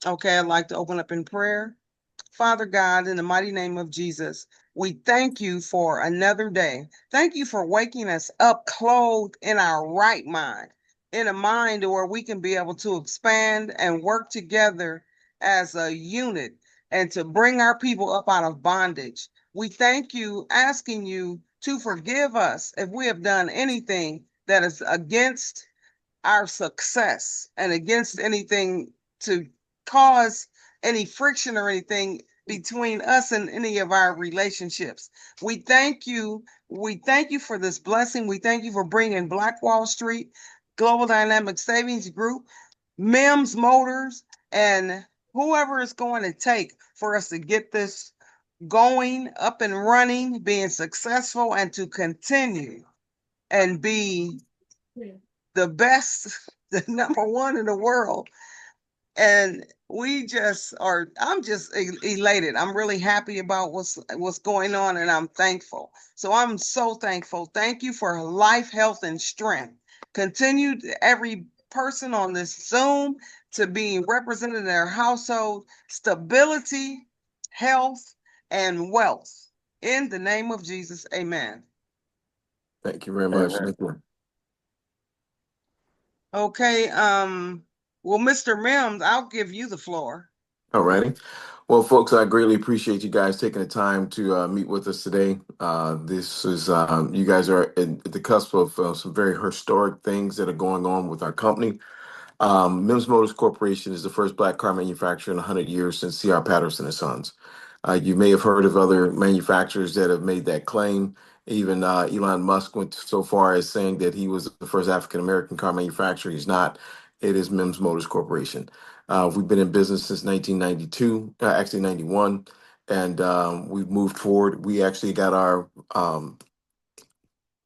Okay, I'd like to open up in prayer. Father God, in the mighty name of Jesus, we thank you for another day. Thank you for waking us up clothed in our right mind, in a mind where we can be able to expand and work together as a unit and to bring our people up out of bondage. We thank you, asking you to forgive us if we have done anything that is against our success and against anything to cause any friction or anything between us and any of our relationships. We thank you. We thank you for this blessing. We thank you for bringing Black Wall Street, Global Dynamic Savings Group, Mims Motors, and whoever it's going to take for us to get this going, up and running, being successful, and to continue and be the best, the number one in the world. And we just are, I'm just elated. I'm really happy about what's going on, and I'm thankful. So I'm so thankful. Thank you for life, health, and strength. Continue every person on this Zoom to be represented in their household, stability, health, and wealth. In the name of Jesus, amen. Thank you very much. Amen. Thank you. Okay, well, Mr. Mims, I'll give you the floor. All righty. Well, folks, I greatly appreciate you guys taking the time to meet with us today. This is, you guys are at the cusp of some very historic things that are going on with our company. Mims Motors Corporation is the first black car manufacturer in 100 years since C.R. Patterson and Sons. You may have heard of other manufacturers that have made that claim. Even Elon Musk went so far as saying that he was the first African American car manufacturer. He's not. It is Mims Motors Corporation. We've been in business since 1992, actually 91, and we've moved forward. We actually got our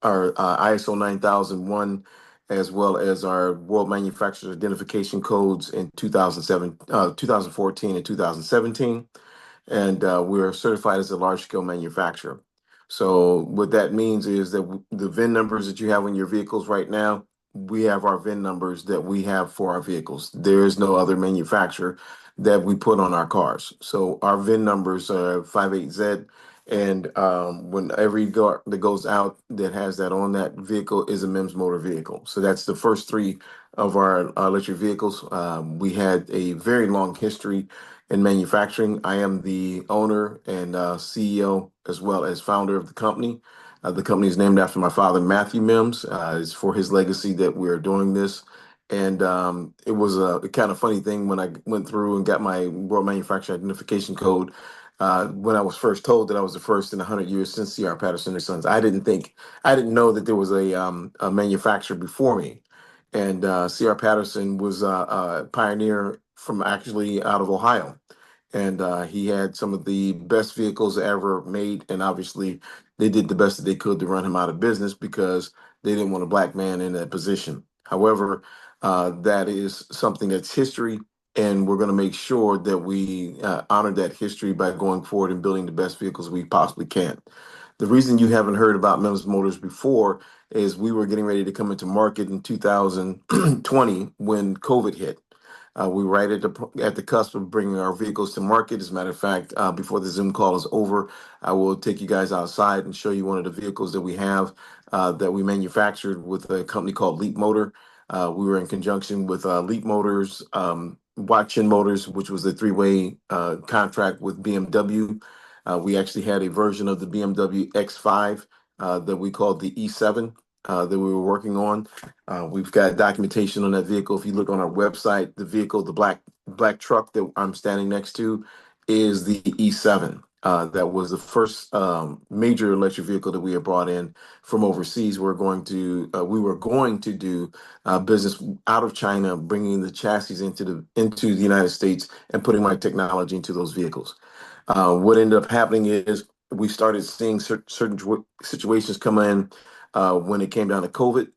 ISO 9001 as well as our World Manufacturers Identification Codes in 2007, 2014 and 2017, and we're certified as a large scale manufacturer. So what that means is that the VIN numbers that you have in your vehicles right now, we have our VIN numbers that we have for our vehicles. There is no other manufacturer that we put on our cars. So our VIN numbers are 58Z, and when every car that goes out that has that on that vehicle is a MIMS motor vehicle. So that's the first three of our electric vehicles. We had a very long history in manufacturing. I am the owner and CEO as well as founder of the company. The company is named after my father, Matthew Mims. It's for his legacy that we're doing this. And it was a kind of funny thing when I went through and got my World Manufacturer Identification Code. When I was first told that I was the first in 100 years since C.R. Patterson and Sons, I didn't know that there was a manufacturer before me. And C.R. Patterson was a pioneer from actually out of Ohio. And he had some of the best vehicles ever made. And obviously, they did the best that they could to run him out of business because they didn't want a black man in that position. However, that is something that's history. And we're going to make sure that we honor that history by going forward and building the best vehicles we possibly can. The reason you haven't heard about Memphis Motors before is we were getting ready to come into market in 2020 when COVID hit. We were right at the cusp of bringing our vehicles to market. As a matter of fact, before the Zoom call is over, I will take you guys outside and show you one of the vehicles that we have that we manufactured with a company called Leap Motor. We were in conjunction with Leap Motors, Watchin Motors, which was a three-way contract with BMW. We actually had a version of the BMW X5 that we called the E7 that we were working on. We've got documentation on that vehicle. If you look on our website, the vehicle, the black truck that I'm standing next to, is the E7. That was the first major electric vehicle that we had brought in from overseas. We were going to do business out of China, bringing the chassis into the United States and putting my technology into those vehicles. What ended up happening is we started seeing certain situations come in when it came down to COVID.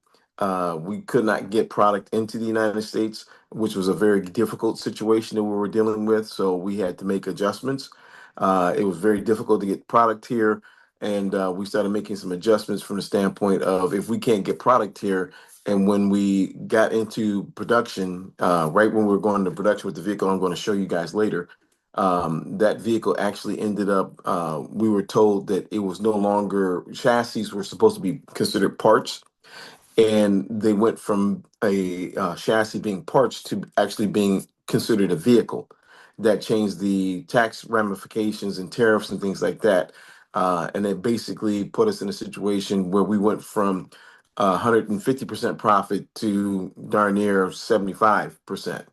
We could not get product into the United States, which was a very difficult situation that we were dealing with. So we had to make adjustments. It was very difficult to get product here. And we started making some adjustments from the standpoint of if we can't get product here, And when we got into production, right when we were going to production with the vehicle, I'm going to show you guys later. That vehicle actually ended up. We were told that it was no longer chassis were supposed to be considered parts, and they went from a chassis being parts to actually being considered a vehicle. That changed the tax ramifications and tariffs and things like that. And it basically put us in a situation where we went from 150% profit to darn near 75%.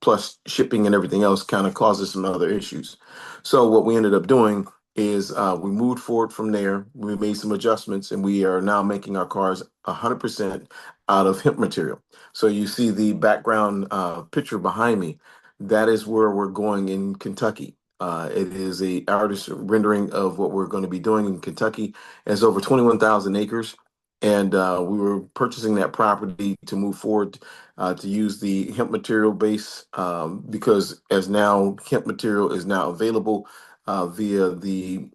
Plus, shipping and everything else kind of causes some other issues. So, what we ended up doing is we moved forward from there. We made some adjustments, and we are now making our cars 100% out of hemp material. So you see the background picture behind me. That is where we're going in Kentucky. It is a artist rendering of what we're going to be doing in Kentucky. It's over 21,000 acres. And we were purchasing that property to move forward to use the hemp material base because as now hemp material is now available via the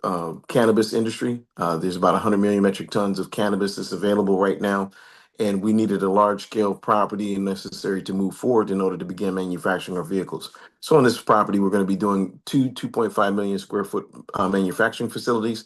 cannabis industry. There's about 100 million metric tons of cannabis that's available right now, and we needed a large scale property necessary to move forward in order to begin manufacturing our vehicles. So on this property, we're going to be doing 2.5 million square foot manufacturing facilities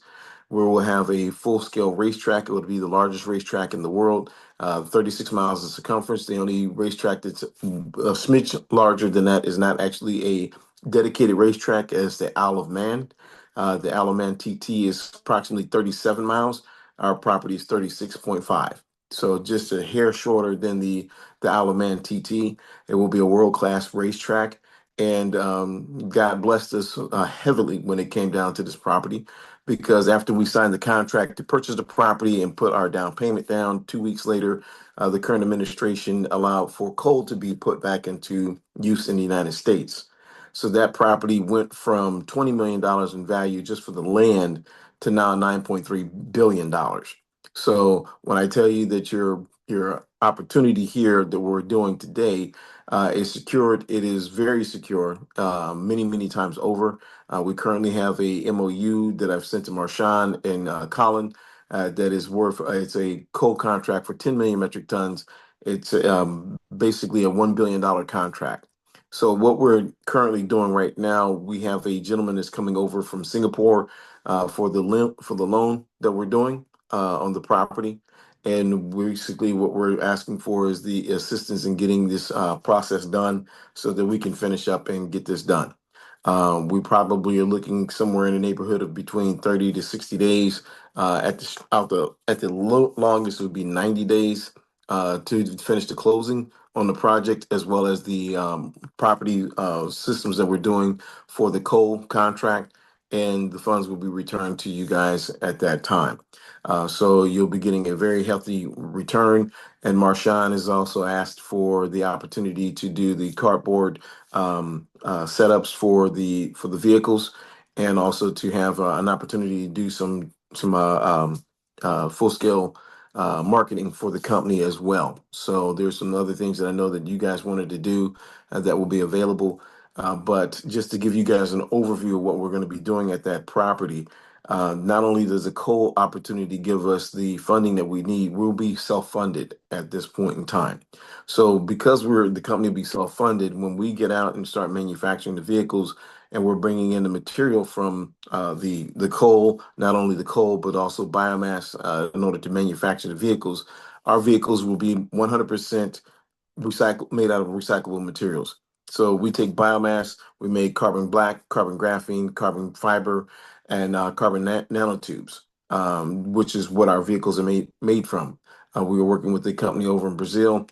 where we'll have a full scale racetrack. It would be the largest racetrack in the world, 36 miles in circumference. The only racetrack that's a smidge larger than that is not actually a dedicated racetrack as the Isle of Man. The Isle of Man TT is approximately 37 miles. Our property is 36.5. So just a hair shorter than the Isle of Man TT. It will be a world-class racetrack. And God blessed us heavily when it came down to this property because after we signed the contract to purchase the property and put our down payment down, 2 weeks later, the current administration allowed for coal to be put back into use in the United States. So that property went from $20 million dollars in value just for the land to now $9.3 billion. So when I tell you that your opportunity here that we're doing today is secured, it is very secure, many times over. We currently have a MOU that I've sent to Marshawn and Colin that is worth. It's a coal contract for 10 million metric tons. It's basically a $1 billion contract. So what we're currently doing right now, we have a gentleman that's coming over from Singapore for the loan that we're doing on the property, and basically what we're asking for is the assistance in getting this process done so that we can finish up and get this done. We probably are looking somewhere in the neighborhood of between 30 to 60 days. At the longest, it would be 90 days to finish the closing on the project, as well as the property systems that we're doing for the coal contract, and the funds will be returned to you guys at that time. So you'll be getting a very healthy return. And Marshawn has also asked for the opportunity to do the cardboard setups for the vehicles, and also to have an opportunity to do some full scale marketing for the company as well. So there's some other things that I know that you guys wanted to do that will be available. But just to give you guys an overview of what we're going to be doing at that property, not only does the coal opportunity give us the funding that we need, we'll be self-funded at this point in time. So because we're the company will be self-funded, when we get out and start manufacturing the vehicles and we're bringing in the material from the coal, not only the coal but also biomass in order to manufacture the vehicles, our vehicles will be 100% made out of recyclable materials. So we take biomass, we make carbon black, carbon graphene, carbon fiber, and carbon nanotubes, which is what our vehicles are made from. We were working with a company over in Brazil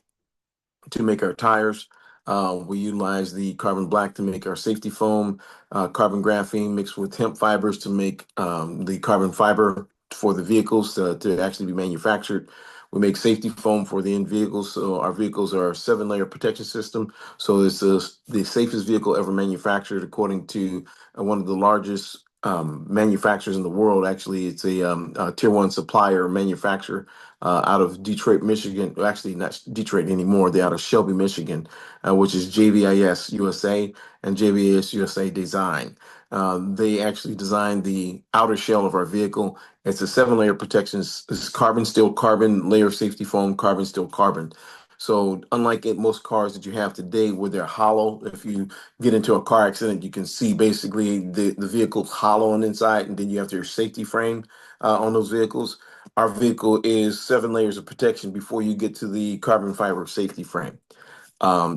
to make our tires. We utilize the carbon black to make our safety foam, carbon graphene mixed with hemp fibers to make the carbon fiber for the vehicles to actually be manufactured. We make safety foam for the end vehicles. So our vehicles are a 7-layer protection system. So it's the safest vehicle ever manufactured, according to one of the largest manufacturers in the world. Actually, it's a tier one supplier manufacturer out of Detroit, Michigan. Well, actually, not Detroit anymore. They're out of Shelby, Michigan, which is JVIS USA and JVIS USA Design. They actually designed the outer shell of our vehicle. It's a seven-layer protection. It's carbon steel, carbon layer safety foam, carbon steel, carbon. So unlike most cars that you have today, where they're hollow, if you get into a car accident, you can see basically the vehicle's hollow on the inside, and then you have your safety frame on those vehicles. Our vehicle is seven layers of protection before you get to the carbon fiber safety frame.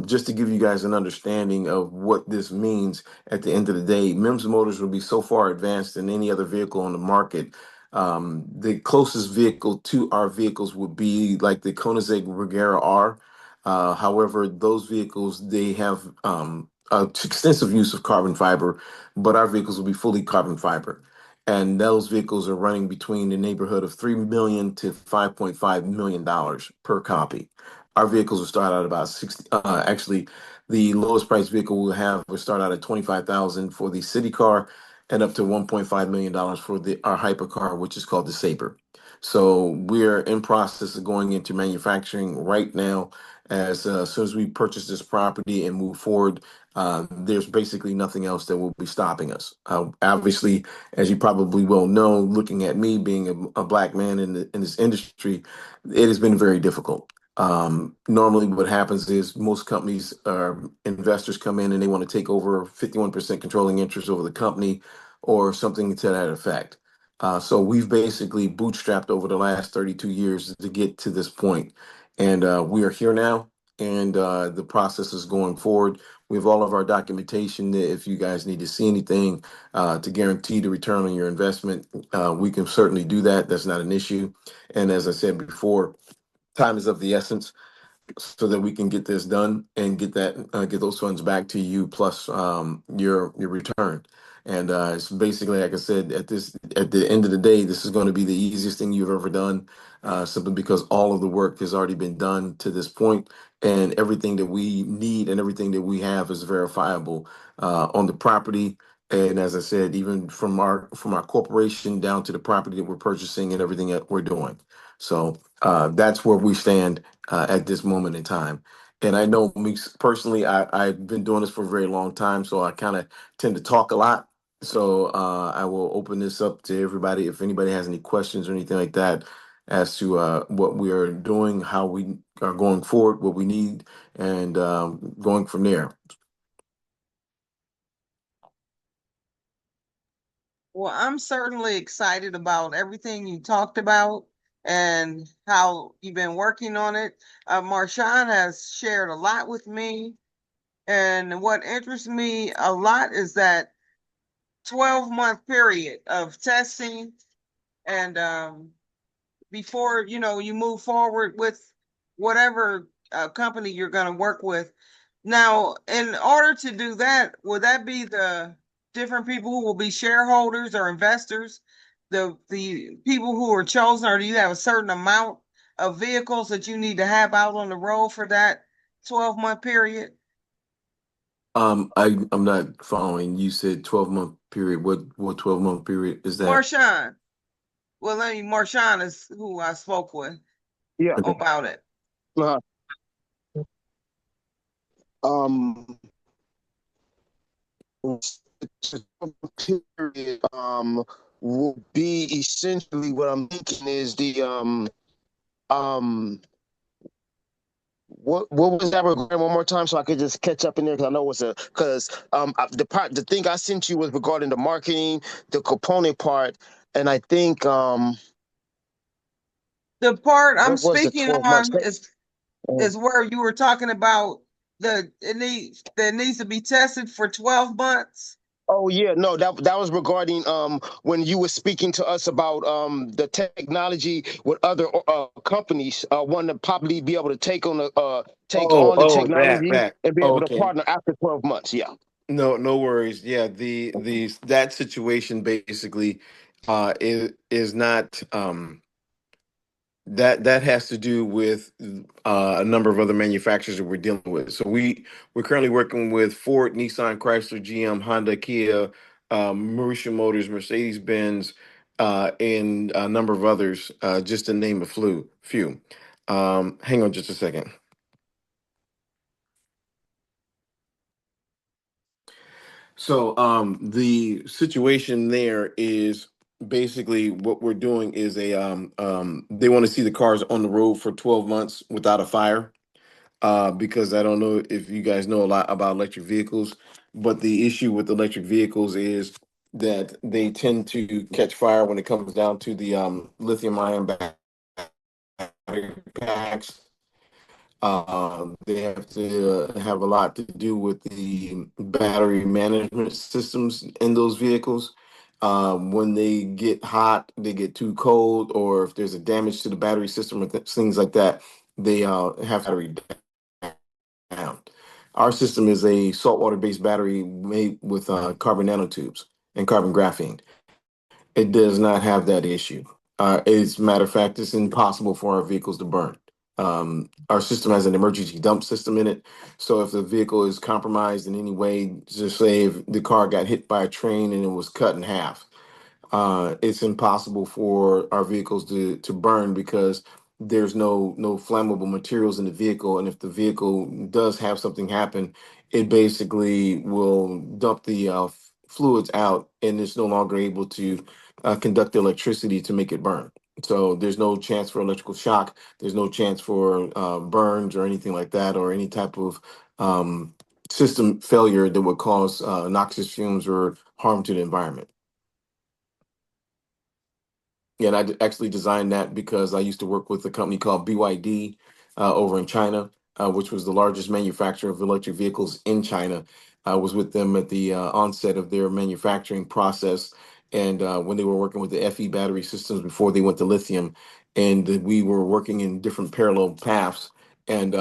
Just to give you guys an understanding of what this means at the end of the day, MIMS motors will be so far advanced than any other vehicle on the market. The closest vehicle to our vehicles would be like the Koenigsegg Regera R. However, those vehicles, they have extensive use of carbon fiber, but our vehicles will be fully carbon fiber. And those vehicles are running between the neighborhood of $3 million to $5.5 million per copy. Our vehicles will start out about 60. Actually, the lowest price vehicle we'll have will start out at 25,000 for the city car, and up to $1.5 million for the our hypercar, which is called the Sabre. So we're in process of going into manufacturing right now. As soon as we purchase this property and move forward, there's basically nothing else that will be stopping us. Obviously, as you probably will know, looking at me being a black man in this industry, it has been very difficult. Normally, what happens is most companies investors come in and they want to take over 51% controlling interest over the company or something to that effect. So we've basically bootstrapped over the last 32 years to get to this point. And we are here now, and the process is going forward. We have all of our documentation that if you guys need to see anything to guarantee the return on your investment, we can certainly do that. That's not an issue. And as I said before, time is of the essence so that we can get this done and get those funds back to you plus your return. And it's basically, like I said, at the end of the day, this is going to be the easiest thing you've ever done, simply because all of the work has already been done to this point, and everything that we need and everything that we have is verifiable on the property. And as I said, even from our corporation down to the property that we're purchasing and everything that we're doing. So that's where we stand at this moment in time. And I know me personally, I've been doing this for a very long time, so I kind of tend to talk a lot. So I will open this up to everybody. If anybody has any questions or anything like that as to what we are doing, how we are going forward, what we need, and going from there. Well, I'm certainly excited about everything you talked about and how you've been working on it. Marshawn has shared a lot with me, and what interests me a lot is that 12-month period of testing and before you move forward with whatever company you're going to work with. Now, in order to do that, would that be the different people who will be shareholders or investors, the people who are chosen, or do you have a certain amount of vehicles that you need to have out on the road for that 12-month period? I'm not following. You said 12-month period. What 12-month period is that? Marshawn. Well, Marshawn is who I spoke with Yeah. Okay. about it. Uh, um, period, will be essentially what I'm thinking is the um what was that regarding one more time so I could just catch up in there because I know it's a because the thing I sent you was regarding the marketing, the component part, and I think The part I'm what was the speaking 12 months? on is where you were talking about it needs to be tested for 12 months. Oh yeah, no, that was regarding when you were speaking to us about the technology with other companies want to probably be able to take Oh, on the oh, that, technology that. and be Oh, able to okay. partner after 12 months. Yeah. No, no worries. Yeah, the that situation basically is not that has to do with a number of other manufacturers that we're dealing with. So we're currently working with Ford, Nissan, Chrysler, GM, Honda, Kia, Mauricio Motors, Mercedes Benz, and a number of others, just to name a few. Hang on just a second. So the situation there is basically what we're doing is they want to see the cars on the road for 12 months without a fire. Because I don't know if you guys know a lot about electric vehicles, but the issue with electric vehicles is that they tend to catch fire when it comes down to the lithium ion battery packs. They have to have a lot to do with the battery management systems in those vehicles. When they get hot, they get too cold, or if there's a damage to the battery system or things like that, they have battery down. Our system is a saltwater-based battery made with carbon nanotubes and carbon graphene. It does not have that issue. As a matter of fact, it's impossible for our vehicles to burn. Our system has an emergency dump system in it. So if the vehicle is compromised in any way, just say if the car got hit by a train and it was cut in half, it's impossible for our vehicles to burn because there's no flammable materials in the vehicle, and if the vehicle does have something happen, it basically will dump the fluids out, and it's no longer able to conduct the electricity to make it burn. So there's no chance for electrical shock. There's no chance for burns or anything like that, or any type of um, system failure that would cause noxious fumes or harm to the environment. Yeah, and actually designed that because I used to work with a company called BYD over in China, which was the largest manufacturer of electric vehicles in China. I was with them at the onset of their manufacturing process, and when they were working with the FE battery systems before they went to lithium, and we were working in different parallel paths. And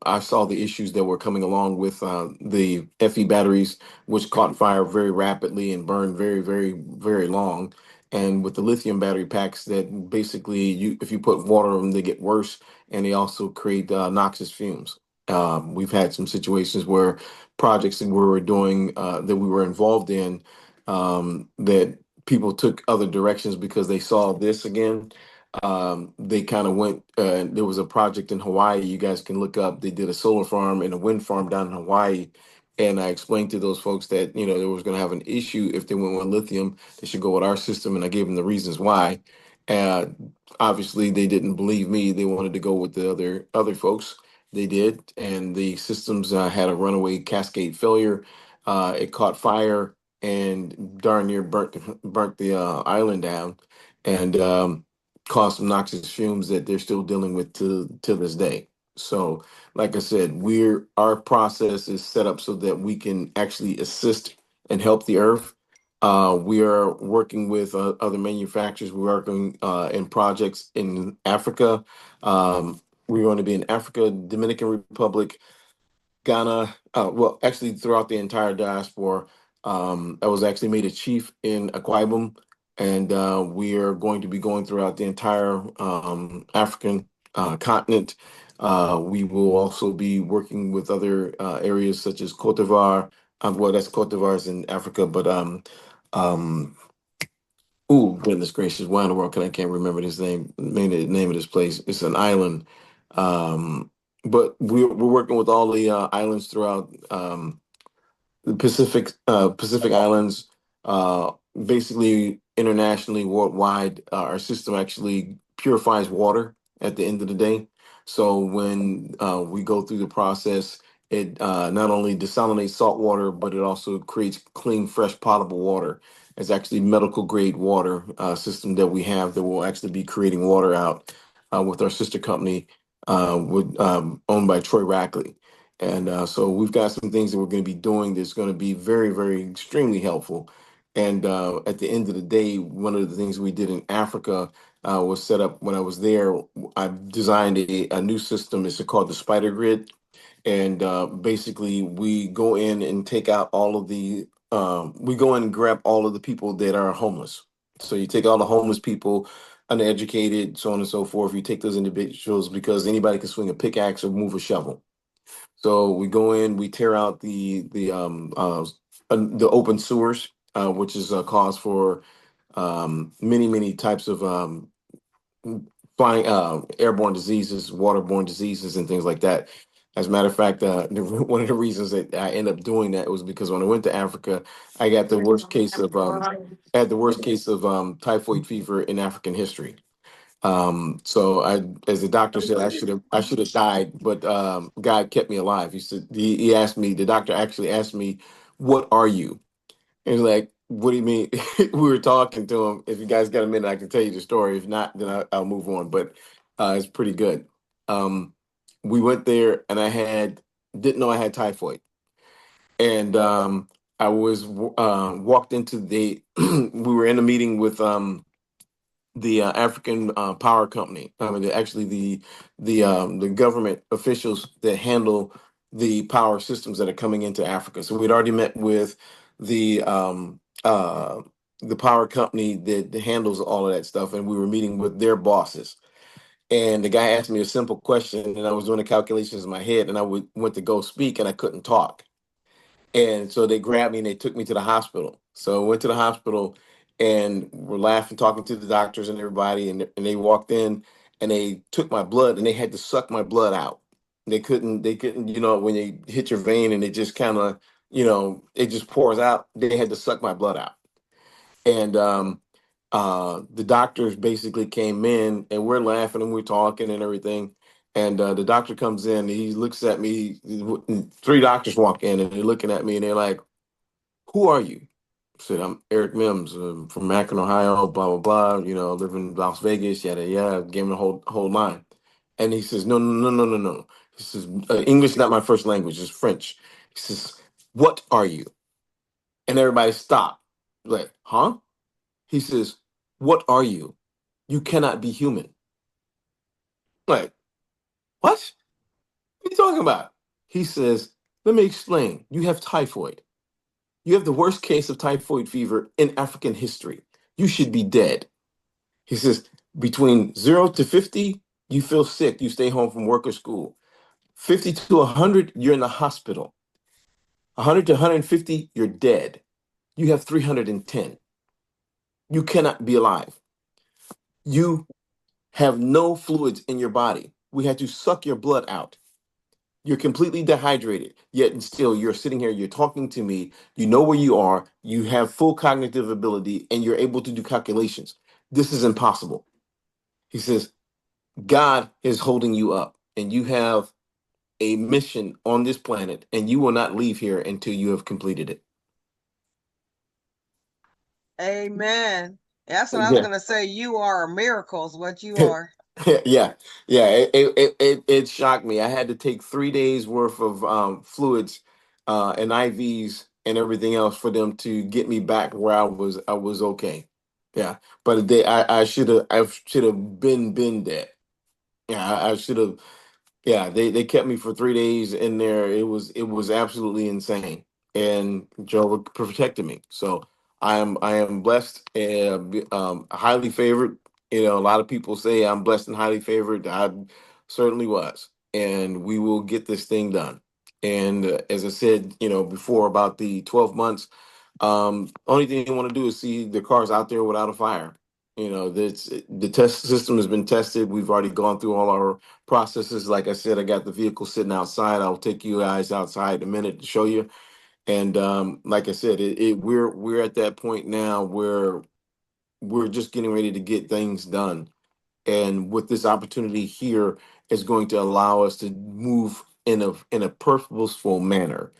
I saw the issues that were coming along with the FE batteries, which caught fire very rapidly and burned very, very, very long, and with the lithium battery packs that basically you if you put water on them they get worse, and they also create noxious fumes. We've had some situations where projects that we were doing that we were involved in, that people took other directions because they saw this again. They kind of went there was a project in Hawaii, you guys can look up. They did a solar farm and a wind farm down in Hawaii, and I explained to those folks that they was going to have an issue if they went with lithium. They should go with our system, and I gave them the reasons why. Uh, Obviously, they didn't believe me. They wanted to go with the other folks. They did, and the systems had a runaway cascade failure. It caught fire and darn near burnt the island down, and caused some noxious fumes that they're still dealing with to this day. So, like I said, our process is set up so that we can actually assist and help the earth. We are working with other manufacturers. We're working in projects in Africa. We're going to be in Africa, Dominican Republic, Ghana, well, actually throughout the entire diaspora. I was actually made a chief in Akwa Ibom, and we are going to be going throughout the entire African continent. We will also be working with other areas such as Cote d'Ivoire. Well, that's Cote d'Ivoire's in Africa, but um, oh goodness gracious, why in the world can I can't remember this name of this place? It's an island. But we're working with all the islands throughout the Pacific Islands, basically internationally, worldwide. Our system actually purifies water at the end of the day. So when we go through the process, it not only desalinates salt water, but it also creates clean, fresh, potable water. It's actually medical grade water system that we have that will actually be creating water out with our sister company, owned by Troy Rackley. And so we've got some things that we're going to be doing that's going to be very, very extremely helpful. And at the end of the day, one of the things we did in Africa was set up when I was there. I designed a new system. It's called the Spider Grid. And basically, we go in and take out all of we go in and grab all of the people that are homeless. So you take all the homeless people, uneducated, so on and so forth. You take those individuals because anybody can swing a pickaxe or move a shovel. So we go in, we tear out the open sewers. which is a cause for many types of flying, airborne diseases, waterborne diseases, and things like that. As a matter of fact, one of the reasons that I ended up doing that was because when I went to Africa, I got the worst case of had the worst case of typhoid fever in African history. So as the doctor said, I should have died, but God kept me alive. He asked me. The doctor actually asked me, "What are you?" And he's like, "What do you mean?" We were talking to him. If you guys got a minute, I can tell you the story. If not, then I'll move on. But it's pretty good. Um, we went there, and I didn't know I had typhoid, and I was walked into the. We were in a meeting with the African power company. I mean, actually the government officials that handle the power systems that are coming into Africa. So we'd already met with the um, uh, the power company that handles all of that stuff, and we were meeting with their bosses. And the guy asked me a simple question, and I was doing the calculations in my head, and went to go speak, and I couldn't talk. And so they grabbed me and they took me to the hospital. So I went to the hospital and we're laughing, talking to the doctors and everybody. And they walked in and they took my blood and they had to suck my blood out. They couldn't, when they hit your vein and it just kind of, it just pours out. They had to suck my blood out. And the doctors basically came in and we're laughing and we're talking and everything. And the doctor comes in, he looks at me. Three doctors walk in and they're looking at me and they're like, "Who are you?" I said, "I'm Eric Mims, from Akron, Ohio, blah, blah, blah, live in Las Vegas, yada, yada." Gave him the whole line. And he says, "No, no, no, no, no, no." He says, "English is not my first language, it's French." He says, "What are you?" And everybody stopped. Like, huh? He says, "What are you? You cannot be human." Like, what? What are you talking about? He says, "Let me explain. You have typhoid. You have the worst case of typhoid fever in African history. You should be dead." He says, "Between 0 to 50, you feel sick. You stay home from work or school. 50 to 100, you're in the hospital. 100 to 150, you're dead. You have 310. You cannot be alive. You have no fluids in your body. We had to suck your blood out. You're completely dehydrated, yet and still you're sitting here, you're talking to me, you know where you are, you have full cognitive ability, and you're able to do calculations. This is impossible." He says, "God is holding you up, and you have a mission on this planet, and you will not leave here until you have completed it." Amen. That's what I was Yeah. gonna say. You are a miracle, is what you are. Yeah, yeah. It shocked me. I had to take 3 days worth of fluids and IVs and everything else for them to get me back where I was okay. Yeah, but I should have been dead. Yeah, I should have. Yeah, they kept me for 3 days in there. It was absolutely insane, and Jehovah protected me. So I am blessed and highly favored. A lot of people say I'm blessed and highly favored. I certainly was, and we will get this thing done. And as I said, before about the 12 months, only thing you want to do is see the cars out there without a fire. The test system has been tested. We've already gone through all our processes. Like I said, I got the vehicle sitting outside. I'll take you guys outside in a minute to show you. And like I said, we're at that point now where we're just getting ready to get things done. And with this opportunity here is going to allow us to move in a purposeful manner,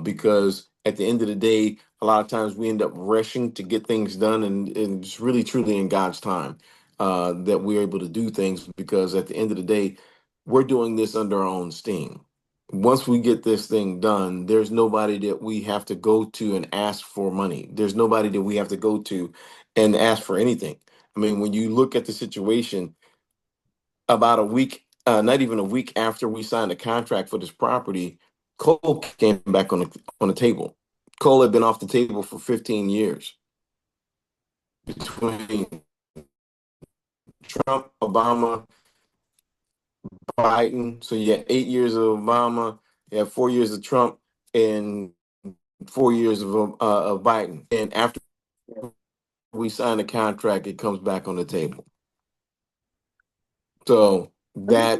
because at the end of the day, a lot of times we end up rushing to get things done, and it's really truly in God's time that we're able to do things, because at the end of the day, we're doing this under our own steam. Once we get this thing done, there's nobody that we have to go to and ask for money. There's nobody that we have to go to and ask for anything. I mean, when you look at the situation, about a week, not even a week after we signed a contract for this property, coal came back on the table. Coal had been off the table for 15 years between Trump, Obama, Biden. So you had 8 years of Obama, you had 4 years of Trump, and 4 years of Biden, and after we sign the contract, it comes back on the table. So that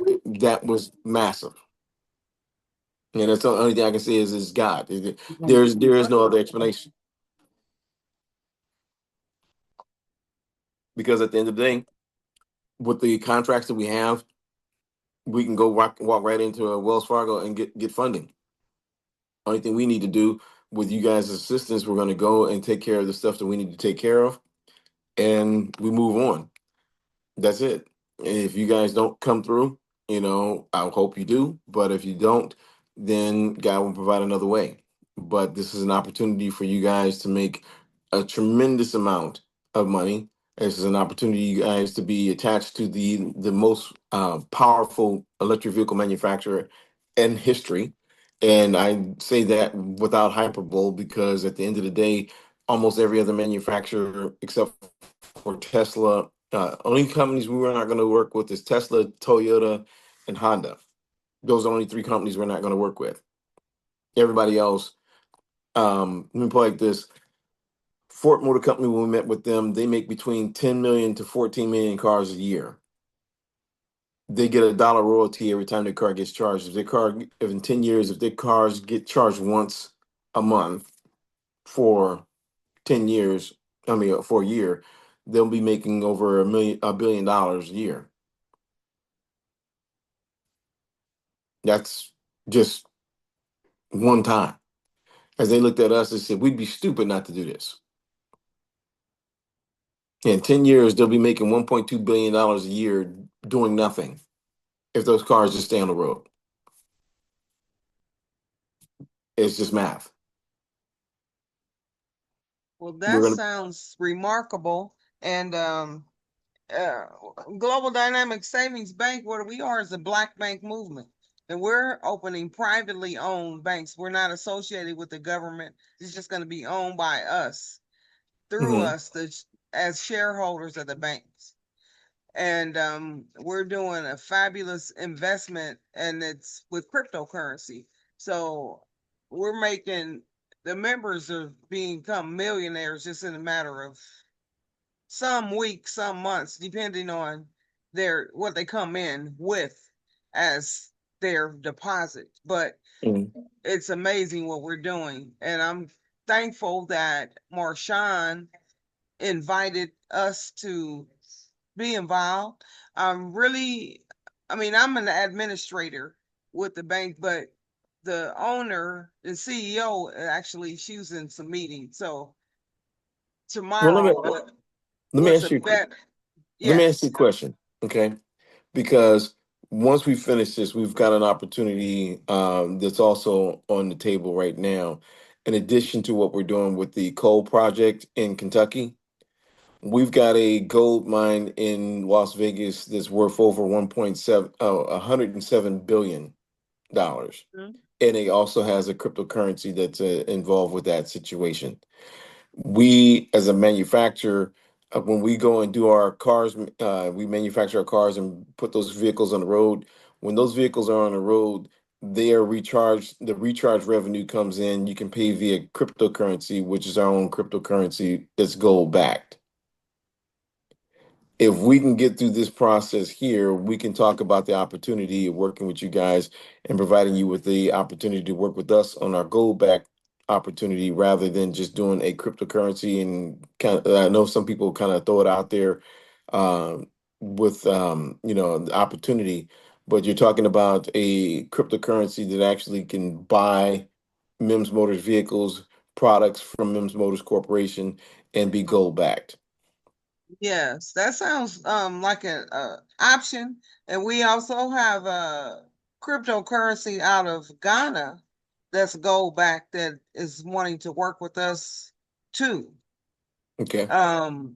was massive, and that's the only thing I can say is God. There is no other explanation, because at the end of the day, with the contracts that we have, we can go walk right into a Wells Fargo and get funding. Only thing we need to do with you guys' assistance, we're going to go and take care of the stuff that we need to take care of, and we move on. That's it. If you guys don't come through, I hope you do. But if you don't, then God will provide another way. But this is an opportunity for you guys to make a tremendous amount of money. This is an opportunity you guys to be attached to the most powerful electric vehicle manufacturer in history. And I say that without hyperbole, because at the end of the day, almost every other manufacturer except for Tesla. Only companies we were not going to work with is Tesla, Toyota, and Honda. Those are only three companies we're not going to work with. Everybody else, let me put it like this: Ford Motor Company, when we met with them, they make between 10 million to 14 million cars a year. They get $1 royalty every time their car gets charged. If in 10 years, if their cars get charged once a month for 10 years, for a year, they'll be making over $1 billion a year. That's just one time. As they looked at us and said, we'd be stupid not to do this. In 10 years, they'll be making $1.2 billion a year doing nothing if those cars just stay on the road. It's just math. Well, We're that going to, sounds remarkable. And uh, Global Dynamic Savings Bank, what we are is a Black bank movement. And we're opening privately owned banks. We're not associated with the government. It's just going to be owned by us, through Mhm. us, as shareholders of the banks. And we're doing a fabulous investment, and it's with cryptocurrency. So we're making the members are become millionaires just in a matter of some weeks, some months, depending on what they come in with as their deposit. But Mhm. it's amazing what we're doing, and I'm thankful that Marshawn invited us to be involved. I'm really, I'm an administrator with the bank, but the owner, the CEO, actually, she was in some meetings. So Well, let me tomorrow, let me what's ask a you bet? let me ask Yes. you a question, okay? Because once we finish this, we've got an opportunity that's also on the table right now. In addition to what we're doing with the coal project in Kentucky, we've got a gold mine in Las Vegas that's worth over 1.7, $107 billion. Mhm. And it also has a cryptocurrency that's involved with that situation. We, as a manufacturer, when we go and do our cars, we manufacture our cars and put those vehicles on the road. When those vehicles are on the road, they are recharged. The recharge revenue comes in. You can pay via cryptocurrency, which is our own cryptocurrency that's gold backed. If we can get through this process here, we can talk about the opportunity of working with you guys and providing you with the opportunity to work with us on our gold back opportunity, rather than just doing a cryptocurrency. And kind of, I know some people kind of throw it out there um, with the opportunity, but you're talking about a cryptocurrency that actually can buy MIMS Motors vehicles, products from MIMS Motors Corporation, and be gold backed. Yes, that sounds like a option. And we also have a cryptocurrency out of Ghana that's gold back that is wanting to work with us too. Okay. Um,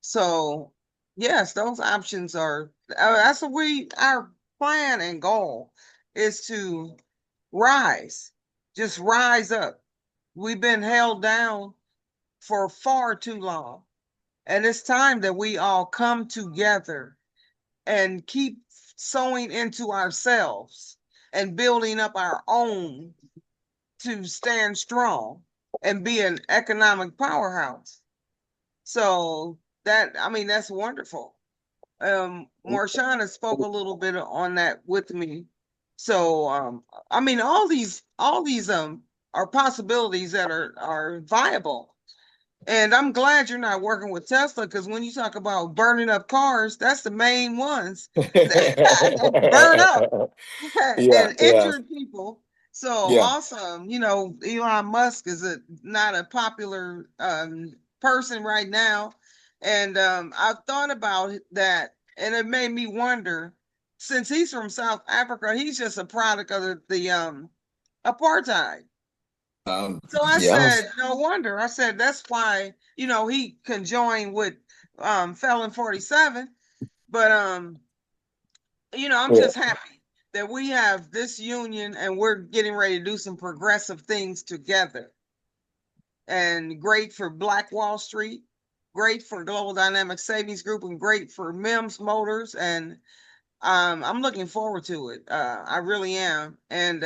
so yes, those options are that's what our plan and goal is to rise, just rise up. We've been held down for far too long. And it's time that we all come together and keep sowing into ourselves and building up our own to stand strong. and be an economic powerhouse. So that's wonderful. Marshana spoke a little bit on that with me. So all these are possibilities that are viable. And I'm glad you're not working with Tesla, because when you talk about burning up cars, that's the main ones that burn up Yeah, and yeah, injured people. So yeah. also, Elon Musk is not a popular person right now. And I've thought about that, and it made me wonder, since he's from South Africa, he's just a product of the apartheid. So I Yeah. said, no wonder. I said, that's why, he conjoined with Felon 47. But I'm Yeah. just happy that we have this union and we're getting ready to do some progressive things together. And great for Black Wall Street, great for Global Dynamic Savings Group, and great for Mims Motors. And I'm looking forward to it. I really am. And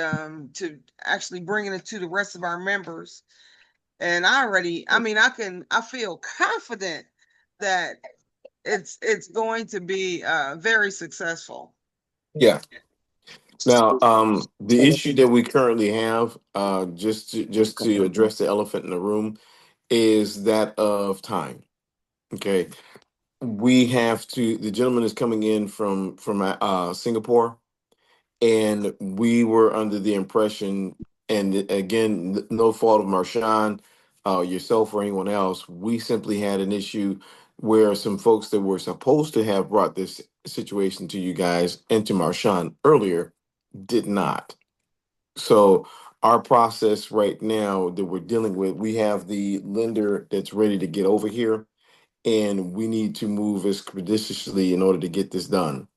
to actually bringing it to the rest of our members. And I feel confident that it's going to be very successful. Yeah. Now, the issue that we currently have, just to address the elephant in the room, is that of time. Okay, we have to. The gentleman is coming in from Singapore, and we were under the impression, and again, no fault of Marshawn, yourself, or anyone else. We simply had an issue where some folks that were supposed to have brought this situation to you guys and to Marshawn earlier did not. So our process right now that we're dealing with, we have the lender that's ready to get over here, and we need to move expeditiously in order to get this done.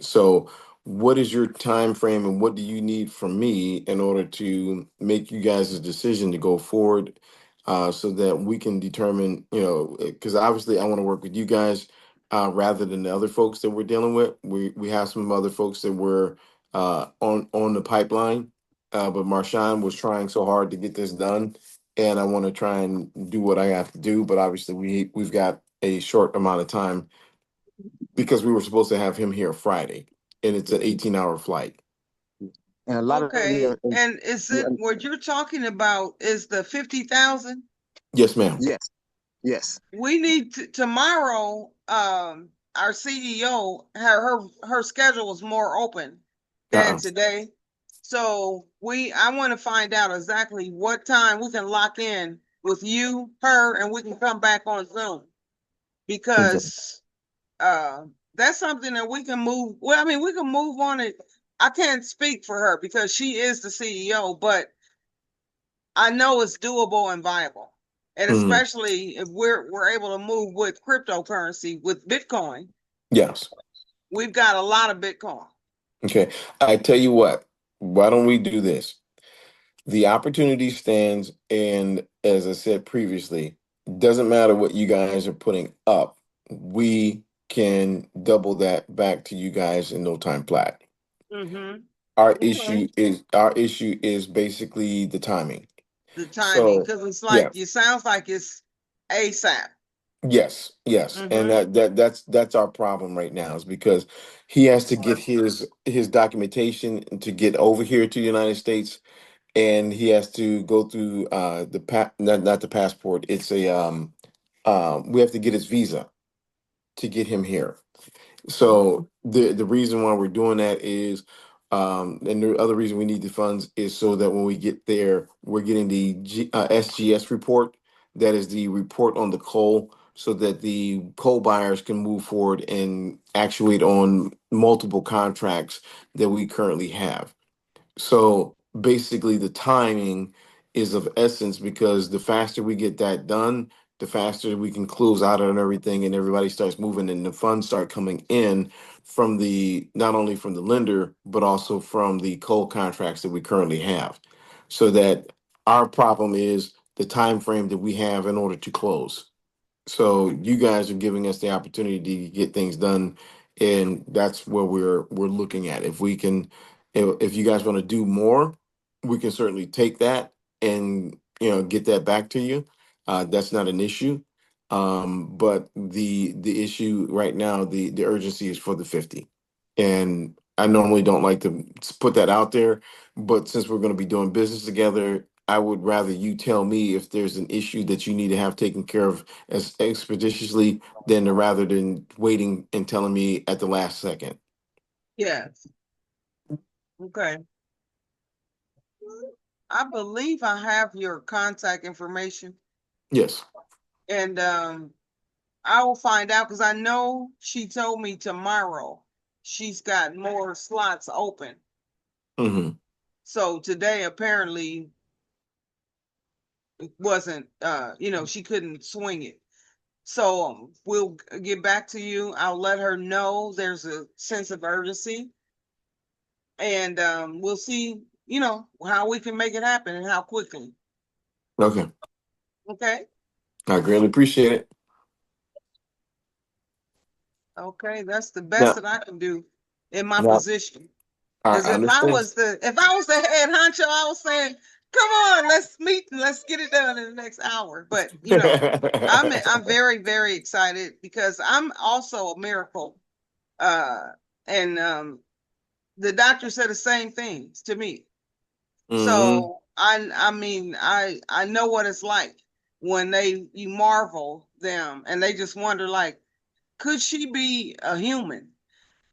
So, what is your time frame, and what do you need from me in order to make you guys a decision to go forward, so that we can determine, because obviously I want to work with you guys rather than the other folks that we're dealing with. We have some other folks that were on the pipeline, but Marshawn was trying so hard to get this done, and I want to try and do what I have to do. But obviously we've got a short amount of time because we were supposed to have him here Friday, and it's an 18-hour flight. And a lot of Okay. the And is it what you're talking about is the 50,000? Yes, ma'am. yes, yes. We need tomorrow. Our CEO, her schedule was more open than Uh-uh. today. So I want to find out exactly what time we can lock in with you, her, and we can come back on Zoom, Okay. because uh that's something that we can move. Well, we can move on it. I can't speak for her because she is the CEO, but I know it's doable and viable. And Mhm. especially if we're able to move with cryptocurrency, with Bitcoin. Yes. We've got a lot of Bitcoin. Okay. I tell you what. Why don't we do this? The opportunity stands, and as I said previously, doesn't matter what you guys are putting up. We can double that back to you guys in no time flat. Mm-hmm. Our Okay. issue is basically the timing. The timing, So because it's yeah. like it sounds like it's ASAP. Yes, yes, and Mm-hmm. that's our problem right now, is because he has to get his documentation to get over here to the United States, and he has to go through not the passport. It's a we have to get his visa to get him here. So the reason why we're doing that is, and the other reason we need the funds is so that when we get there, we're getting the SGS report. That is the report on the coal, so that the coal buyers can move forward and actuate on multiple contracts that we currently have. So basically, the timing is of essence, because the faster we get that done, the faster we can close out on everything, and everybody starts moving, and the funds start coming in from the not only from the lender but also from the coal contracts that we currently have. So that our problem is the time frame that we have in order to close. So you guys are giving us the opportunity to get things done, and that's where we're looking at. If we can, if you guys want to do more, we can certainly take that and get that back to you. That's not an issue. But the issue right now, the urgency is for the 50. And I normally don't like to put that out there, but since we're going to be doing business together, I would rather you tell me if there's an issue that you need to have taken care of as expeditiously rather than waiting and telling me at the last second. Yes. Okay. I believe I have your contact information, Yes. and I will find out because I know she told me tomorrow she's got more slots open. Mm-hmm. So today apparently it wasn't, she couldn't swing it. So we'll get back to you. I'll let her know there's a sense of urgency, and we'll see, how we can make it happen and how quickly. Okay. Okay. I greatly appreciate it. Okay, that's the best Now, that I can do in my now position. Because I understand. if I was the head honcho, I was saying, "Come on, let's meet and let's get it done in the next hour." But I'm very very excited because I'm also a miracle, and the doctor said the same things to me. Mm-hmm. So I mean I know what it's like when you marvel them and they just wonder like, could she be a human?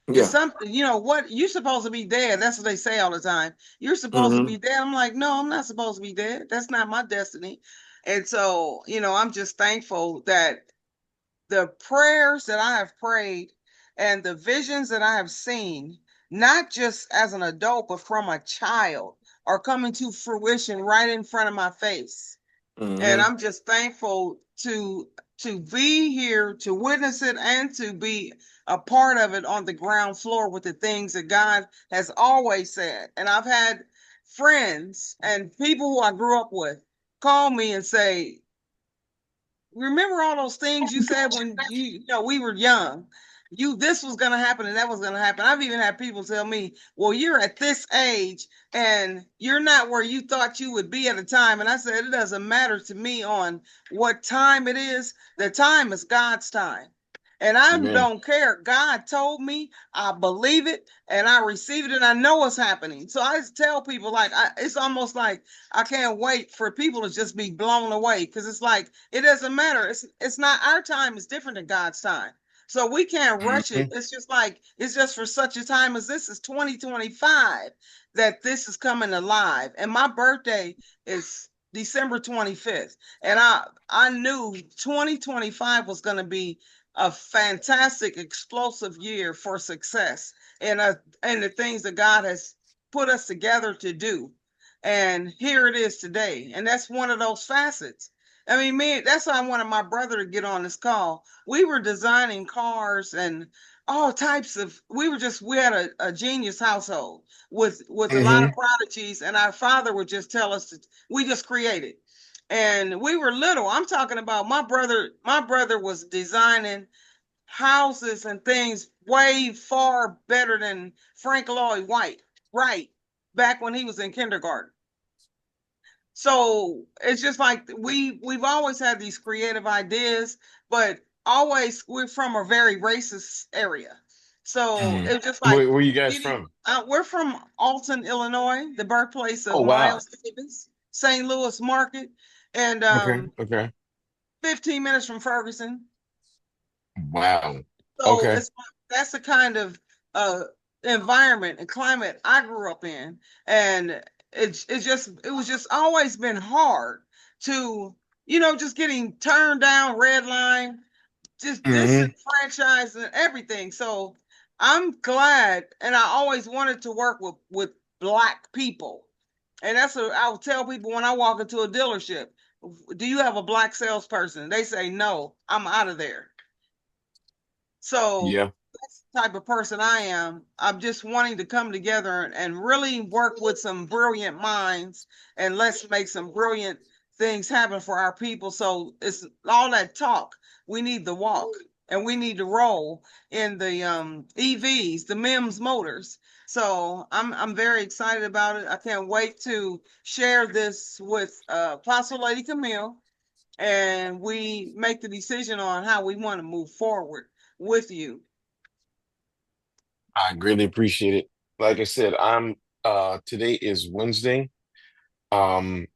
It's Yeah. something, what you're supposed to be dead. That's what they say all the time. You're supposed to Mm-hmm. be dead. I'm like, no, I'm not supposed to be dead. That's not my destiny. And so, I'm just thankful that the prayers that I have prayed and the visions that I have seen, not just as an adult, but from a child, are coming to fruition right in front of my face. And Mm-hmm. I'm just thankful to be here to witness it and to be a part of it on the ground floor with the things that God has always said. And I've had friends and people who I grew up with call me and say, remember all those things you said when we were young? This was gonna happen and that was gonna happen. I've even had people tell me, well, you're at this age and you're not where you thought you would be at a time. And I said, it doesn't matter to me on what time it is. The time is God's time. And I Amen. don't care. God told me, I believe it, and I receive it, and I know what's happening. So I just tell people, like, it's almost like I can't wait for people to just be blown away because it's like it doesn't matter. It's not our time. It's different than God's time. So we can't rush it. Mm-hmm. It's just like it's just for such a time as this is 2025 that this is coming alive. And my birthday is December 25th, and I knew 2025 was going to be a fantastic, explosive year for success and the things that God has put us together to do. And here it is today. And that's one of those facets. I mean, that's why I wanted my brother to get on this call. We were designing cars and all types of, we had a genius household with a lot of Mm-hmm. prodigies. And our father would just tell us we just created. And we were little. I'm talking about my brother was designing houses and things way far better than Frank Lloyd White, right? Back when he was in kindergarten. So it's just like we've always had these creative ideas, but always we're from a very racist area. So Mhm. it's just like Where you guys from? we're from Alton, Illinois, the birthplace of Oh, wow. Miles Davis, St. Louis market, and Okay, okay. 15 minutes from Ferguson. Wow. So Okay. that's the kind of uh environment and climate I grew up in, and it was just always been hard to just getting turned down, red line, just Hmm. disenfranchised and everything. So I'm glad, and I always wanted to work with Black people, and that's what I'll tell people when I walk into a dealership. Do you have a Black salesperson? They say no. I'm out of there. So Yeah. that's the type of person I am. I'm just wanting to come together and really work with some brilliant minds and let's make some brilliant things happen for our people. So it's all that talk. We need the walk. and we need to roll in the EVs, the MEMS motors. So I'm very excited about it. I can't wait to share this with Apostle Lady Camille, and we make the decision on how we want to move forward with you. I greatly appreciate it. Like I said, I'm today is Wednesday. Um,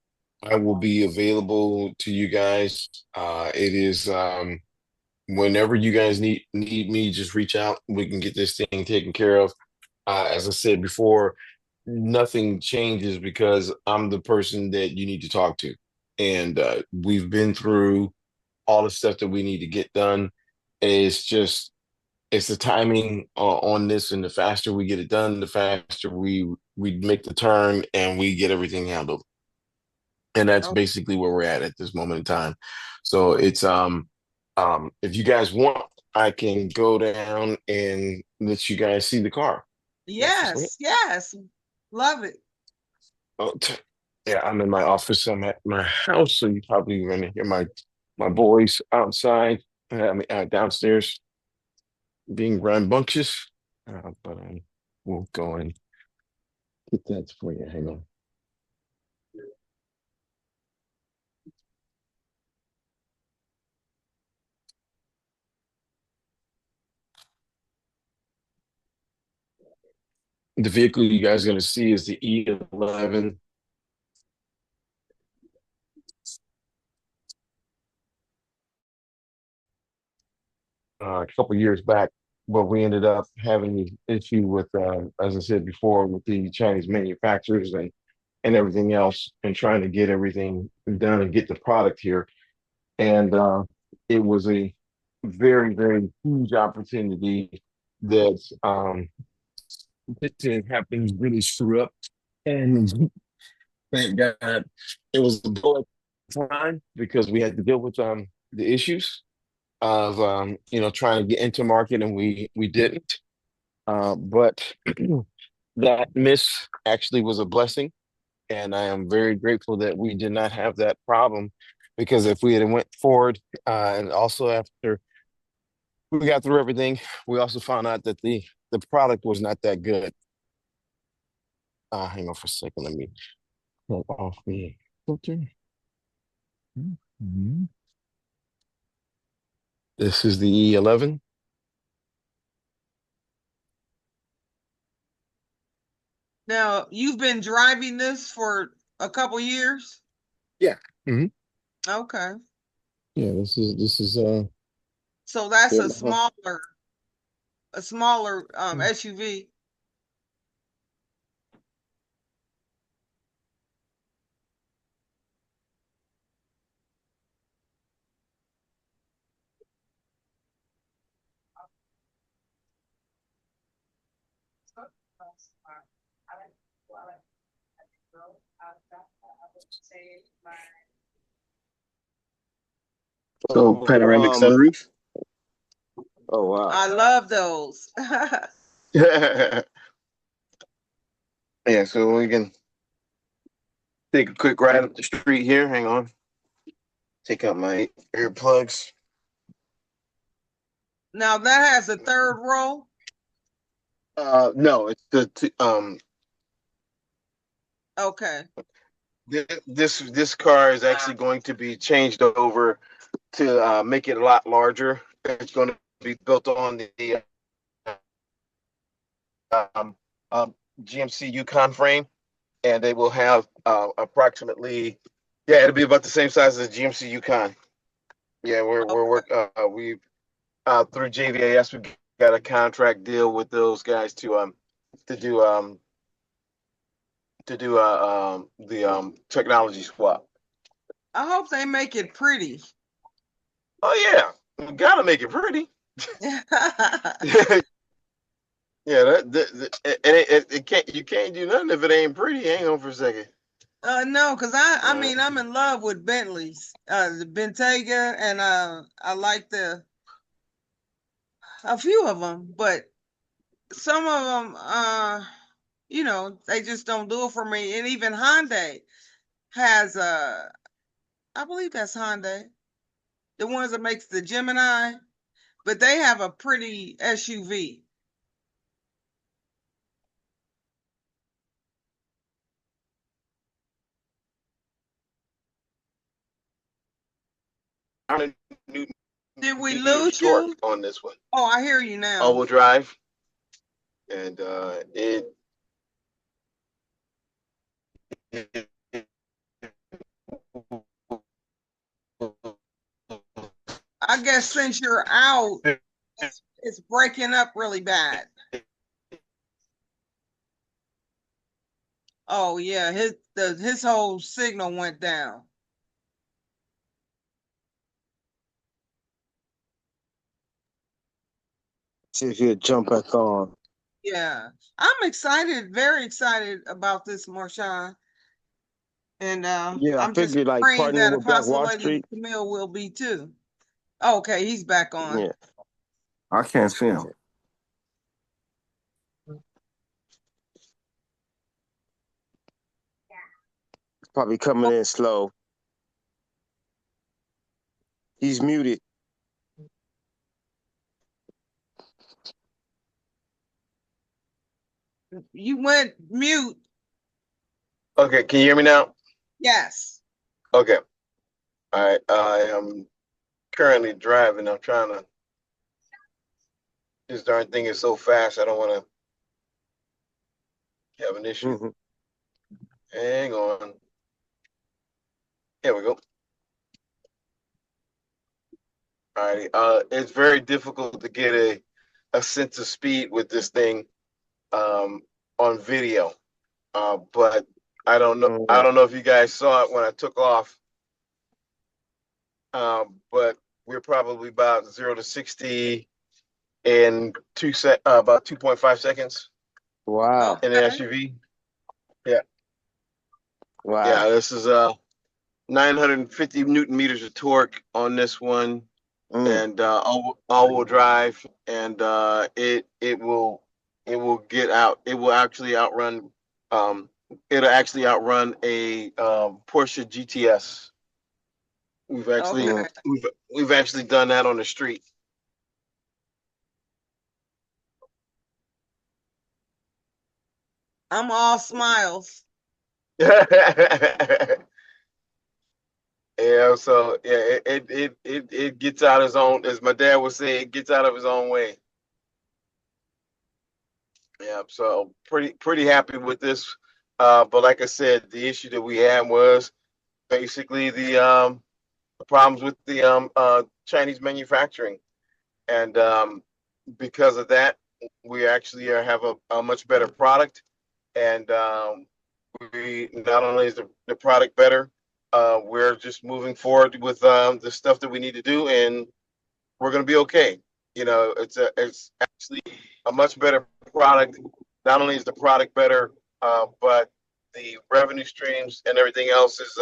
I will be available to you guys. It is whenever you guys need me, just reach out. We can get this thing taken care of. As I said before, nothing changes because I'm the person that you need to talk to. And we've been through all the stuff that we need to get done. It's just it's the timing on this, and the faster we get it done, the faster we make the turn and we get everything handled. And that's Oh, basically where we're at this moment in time. So it's if you guys want, I can go down and let you guys see the car. That's just it. yes, yes, love it. Oh, yeah, I'm in my office. I'm at my house, so you probably gonna hear my boys outside. I mean, downstairs being rambunctious. But we'll go and get that for you. Hang on. The vehicle you guys are going to see is the E11. A couple years back, but we ended up having the issue with, as I said before, with the Chinese manufacturers and everything else, and trying to get everything done and get the product here. And it was a very, very huge opportunity that didn't have things really screw up. And thank God it was a go at time because we had to deal with the issues of trying to get into market, and we didn't. But that miss actually was a blessing, and I am very grateful that we did not have that problem, because if we had went forward, and also after we got through everything, we also found out that the product was not that good. Hang on for a second. Let me pull off the filter. Mhm. This is the E11. Now, you've been driving this for a couple years? Yeah. Hmm. Okay. Yeah, this is So that's yeah, my a smaller SUV. So panoramic sunroof. Oh I wow. love those. Yeah, so we can take a quick ride up the street here. Hang on. Take out my earplugs. Now that has a third row. No, it's Okay. this car is actually going to be changed over to make it a lot larger. It's going to be built on the um, um, GMC Yukon frame, and they will have approximately, yeah, it'll be about the same size as a GMC Yukon. Yeah, we're Okay. work we through JVAS we got a contract deal with those guys to do the technology swap. I hope they make it pretty. Oh yeah, we gotta make it pretty. Yeah, it can't, you can't do nothing if it ain't pretty. Hang on for a second. No, because I Uh, mean I'm in love with Bentleys, the Bentayga, and I like a few of them, but some of them they just don't do it for me. And even Hyundai has I believe that's Hyundai, the ones that makes the Gemini, but they have a pretty SUV. Did we meters lose torque you? on this one. Oh, I hear you now. All-wheel drive, and I guess since you're out, it's breaking up really bad. Oh yeah, his whole signal went down. See if he'll jump back on. Yeah, I'm excited, very excited about this, Marshawn. And Yeah, I I'm just figured like praying that partnering with Black Apostle Wall Lady Street. Camille will be too. Okay, he's back on. Yeah. I can't see him. Probably coming in slow. He's muted. You went mute. Okay, can you hear me now? Yes. Okay. All right. I am currently driving. I'm trying to. This darn thing is so fast. I don't want to have an issue. Mm-hmm. Hang on. Here we go. All right. It's very difficult to get a sense of speed with this thing on video. But I don't know. I don't know if you guys saw it when I took off. But we're probably about 0 to 60 in about 2.5 seconds Wow. in an Okay. SUV. Yeah. Wow. Yeah. This is 950 Newton meters of torque on this one, and all-wheel drive, and it will get out. It will actually outrun. It'll actually outrun a Porsche GTS. We've actually Okay. we've actually done that on the street. I'm all smiles. Yeah, so yeah, it gets out his own, as my dad would say, it gets out of his own way. Yeah, so pretty happy with this. But like I said, the issue that we had was basically the problems with the Chinese manufacturing, and because of that, we actually have a much better product, and we not only is the product better, we're just moving forward with the stuff that we need to do, and we're going to be okay. You know, it's actually a much better product. Not only is the product better, but the revenue streams and everything else is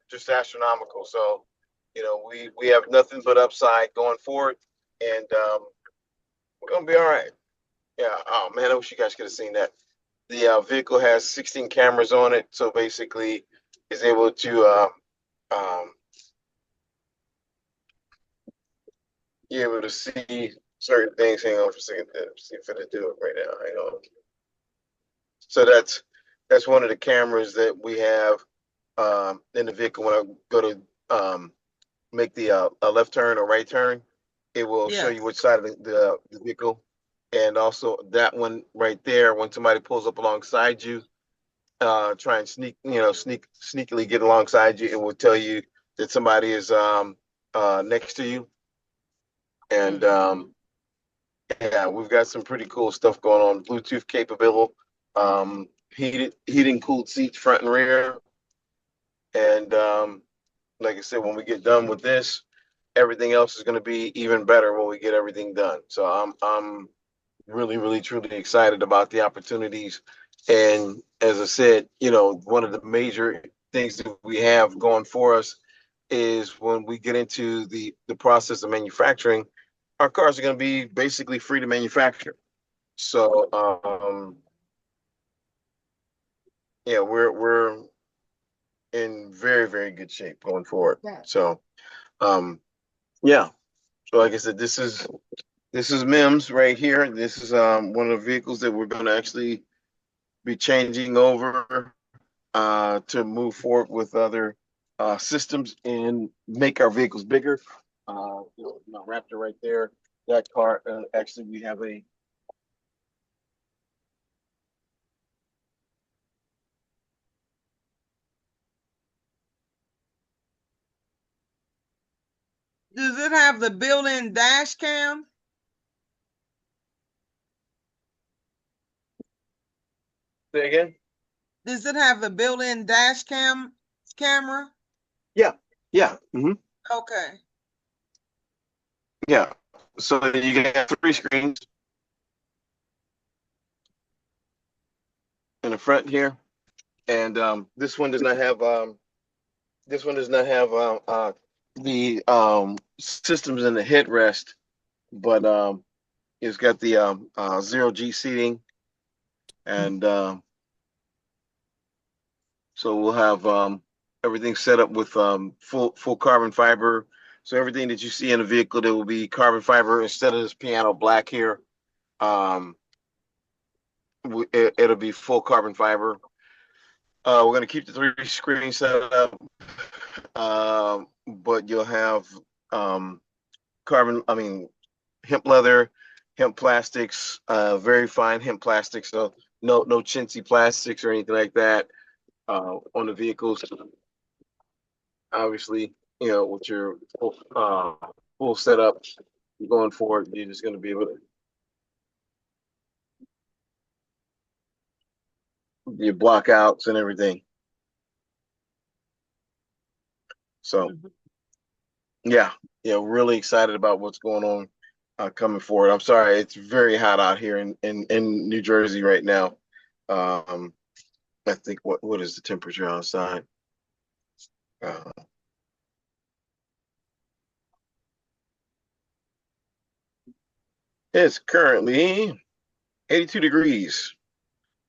just astronomical. So, you know, we have nothing but upside going forward, and we're going to be all right. Yeah. Oh man, I wish you guys could have seen that. The vehicle has 16 cameras on it, so basically, is able to um, be able to see certain things. Hang on for a second. See if I can do it right now. Hang on. So that's one of the cameras that we have in the vehicle. When I go to make the a left turn or right turn, it will show Yes. you which side of the vehicle, and also that one right there. When somebody pulls up alongside you, try and sneakily get alongside you, it will tell you that somebody is next to you. And yeah, we've got some pretty cool stuff going on. Bluetooth capable, heated and cooled seats front and rear. And like I said, when we get done with this, everything else is going to be even better when we get everything done. So I'm really, really, truly excited about the opportunities. And as I said, you know, one of the major things that we have going for us is when we get into the process of manufacturing, our cars are going to be basically free to manufacture. So yeah, in very, very good shape going forward. So, yeah. So, like I said, this is Mims right here. This is one of the vehicles that we're going to actually be changing over to move forward with other systems and make our vehicles bigger. My Raptor right there. That car, actually, we have a. Does it have the built-in dash cam? Say again? Does it have the built-in dash camera? Yeah, yeah. Hmm. Okay. Yeah. So you can have three screens in the front here, and this one does not have the systems in the headrest, but it's got the zero G seating, and so we'll have everything set up with full carbon fiber. So everything that you see in the vehicle, there will be carbon fiber instead of this piano black here. Um, it'll be full carbon fiber. We're going to keep the three screens set up, but you'll have um, hemp leather, hemp plastics, very fine hemp plastics. So no chintzy plastics or anything like that on the vehicles. Obviously, with your full setup going forward, you're just going to be able to your block outs and everything. So yeah, really excited about what's going on coming forward. I'm sorry, it's very hot out here in New Jersey right now. I think what is the temperature outside? Uh, it's currently 82 degrees,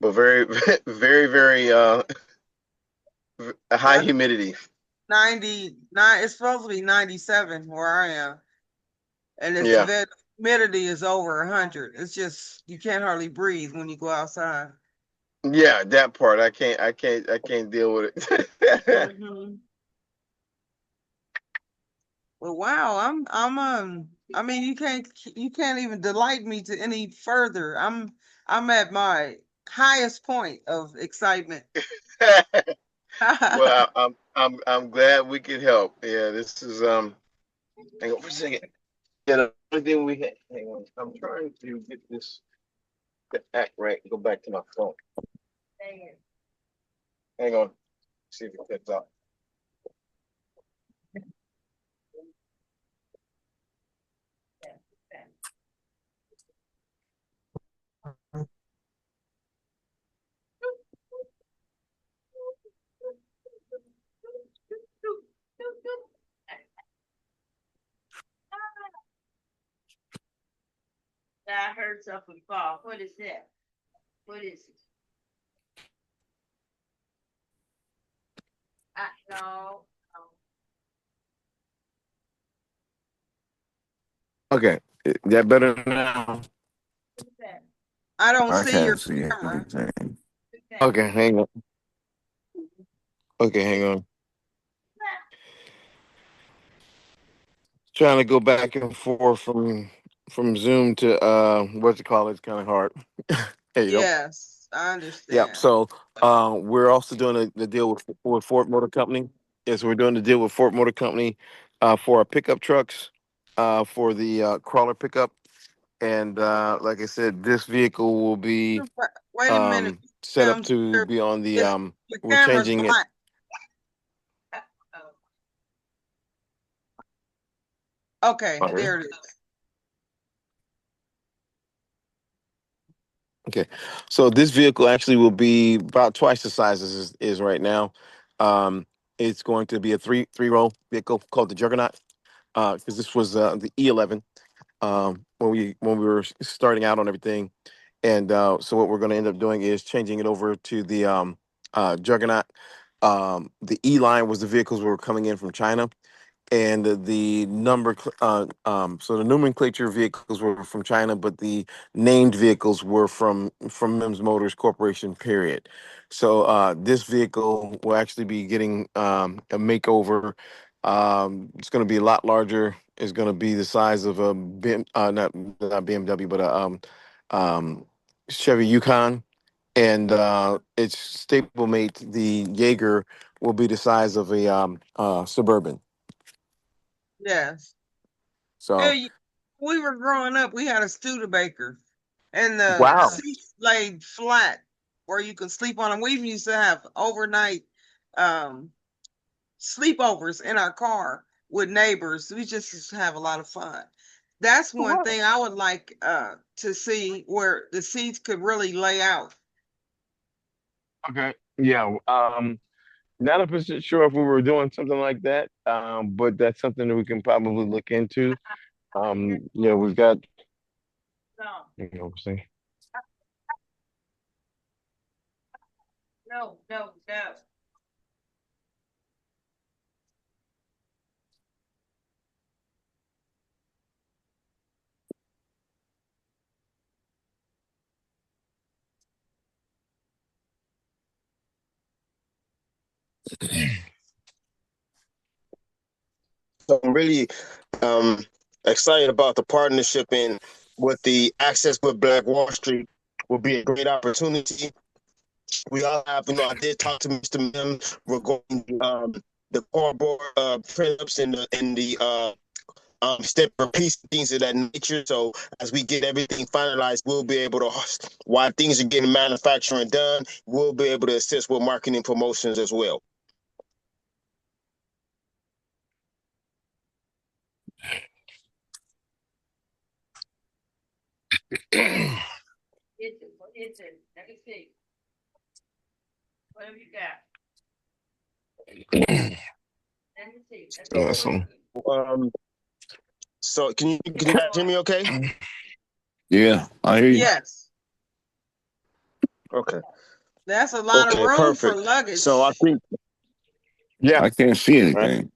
but very, very, very high That's humidity. 99. It's supposed to be 97 where I am, and Yeah, humidity is over 100. It's just you can't hardly breathe when you go outside. yeah, that part I can't deal with it. Mhm. Well, wow, I mean, you can't even delight me to any further. I'm at my highest point of excitement. Well, I'm glad we could help. Yeah, this is hang on for a second. Yeah, the only thing we had, hang on, I'm trying to get this to act right. Go back to my phone. Hang on, see if it cuts out. I heard something fall. What is that? What is it? No. Okay, is that better now? I don't I see your can't see camera. anything. Okay, hang on. Okay, hang on. Trying to go back and forth from Zoom to what you call it. It's kind of hard. There you go. Yes, I Yep. understand. So we're also doing the deal with Ford Motor Company. Yes, we're doing the deal with Ford Motor Company for our pickup trucks, for the crawler pickup, and like I said, this vehicle will be Wait a minute, set up to be on the your we're camera's changing it. black. Okay, Okay. there it is. Okay, so this vehicle actually will be about twice the size as is right now. It's going to be a three row vehicle called the Juggernaut, because this was the E11 when we were starting out on everything, and so what we're going to end up doing is changing it over to the Juggernaut. The E line was the vehicles that were coming in from China, and so the nomenclature vehicles were from China, but the named vehicles were from Mims Motors Corporation. Period. So this vehicle will actually be getting a makeover. It's going to be a lot larger. It's going to be the size of a not BMW, but a Chevy Yukon, and its stablemate, the Jaeger, will be the size of a Suburban. Yes. So Hey, we were growing up, we had a Studebaker, and the wow. seats laid flat where you could sleep on them. We even used to have overnight um, sleepovers in our car with neighbors. We just used to have a lot of fun. That's one Wow. thing I would like to see where the seats could really lay out. Okay. Yeah. Not a percent sure if we were doing something like that. But that's something that we can probably look into. We've got, we're saying. No, no, no. So I'm really um, excited about the partnership, and with the access with Black Wall Street will be a great opportunity. We all have, I did talk to Mr. Mim regarding the cardboard print ups and the step per piece, things of that nature. So as we get everything finalized, we'll be able to, while things are getting manufacturing done, we'll be able to assist with marketing promotions as well. What is it? Let me see. What have you got? Let me see. Awesome. Um, so can you guys hear me okay? Yeah, I hear you. Yes. Okay. That's a lot of Okay, room for perfect. luggage. So I think, Yeah. I can't see anything.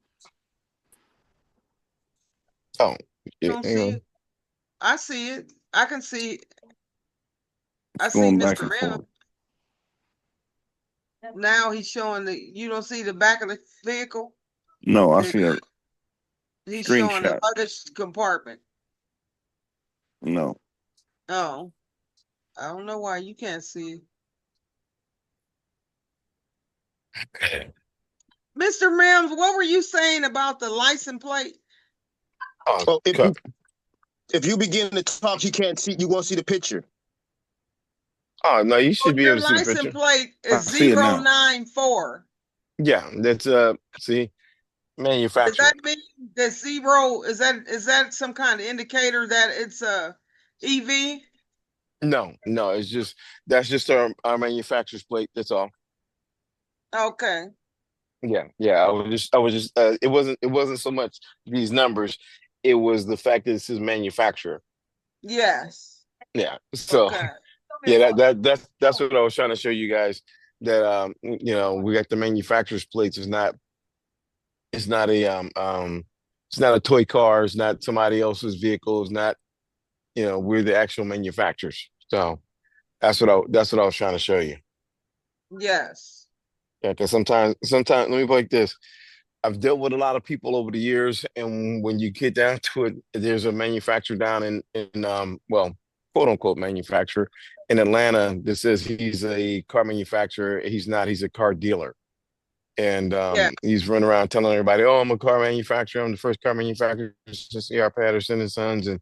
Oh, You yeah, don't hang see on. it? I see it. I can see it. I It's see going back Mr. and M. forth. Now he's showing you don't see the back of the vehicle? No, I The, see a he's showing the screenshot. luggage compartment. No. Oh, I don't know why you can't see it. Mr. Mims, what were you saying about the license plate? Oh, oh, cut. if you begin to talk, you won't see the picture. Oh, no, you Oh, should be able your to see the license picture. plate I is see it now. 094. Yeah, that's see, Does that manufacturer. mean that zero is that some kind of indicator that it's a EV? No, no, that's just our manufacturer's plate. That's all. Okay. Yeah. I was just it wasn't so much these numbers, it was the fact that this is manufacturer. Yes. Yeah. So Okay. yeah, that's what I was trying to show you guys, that we got the manufacturer's plates. It's not a toy car, it's not somebody else's vehicle, it's not, we're the actual manufacturers. So that's what I was trying to show you. Yes. Yeah, because sometimes let me put it like this. I've dealt with a lot of people over the years, and when you get down to it, there's a manufacturer down in quote unquote manufacturer in Atlanta that says he's a car manufacturer. He's not, he's a car dealer. And Yes. he's running around telling everybody, "Oh, I'm a car manufacturer. I'm the first car manufacturer since E.R. Patterson and Sons," and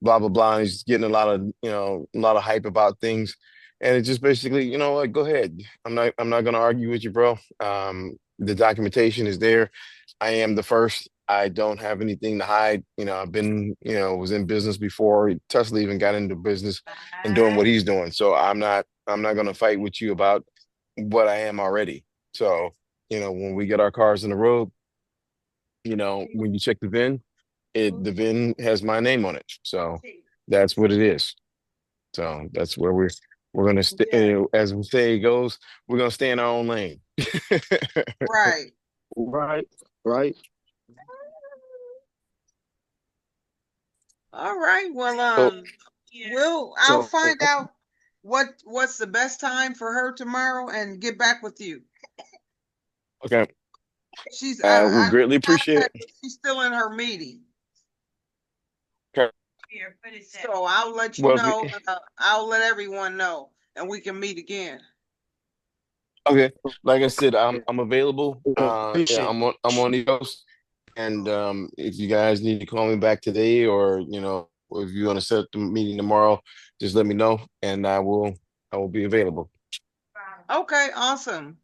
blah blah blah. And he's getting a lot of hype about things, and it just basically, you know what? Go ahead. I'm not going to argue with you, bro. The documentation is there. I am the first. I don't have anything to hide. I've been, was in business before. Tesla even got into business and doing what he's doing. So I'm not going to fight with you about what I am already. So when we get our cars on the road, when you check the VIN, the VIN has my name on it. So that's what it is. So that's where We're gonna stay, Yeah. as we say it goes, we're gonna stay in our own lane. Right. Right, right. All right. Well, So, I'll So find out what's the best time for her tomorrow and get back with you. okay, She's we I greatly appreciate it. she's still in her meeting. Okay. So I'll let you Well, know. I'll let everyone know, and we can meet again. okay. Like I said, I'm available. Yeah, appreciate I'm on the coast, and if you guys need to call me back today, or if you want to set up the meeting tomorrow, just let me know, and I will be available. Okay, awesome.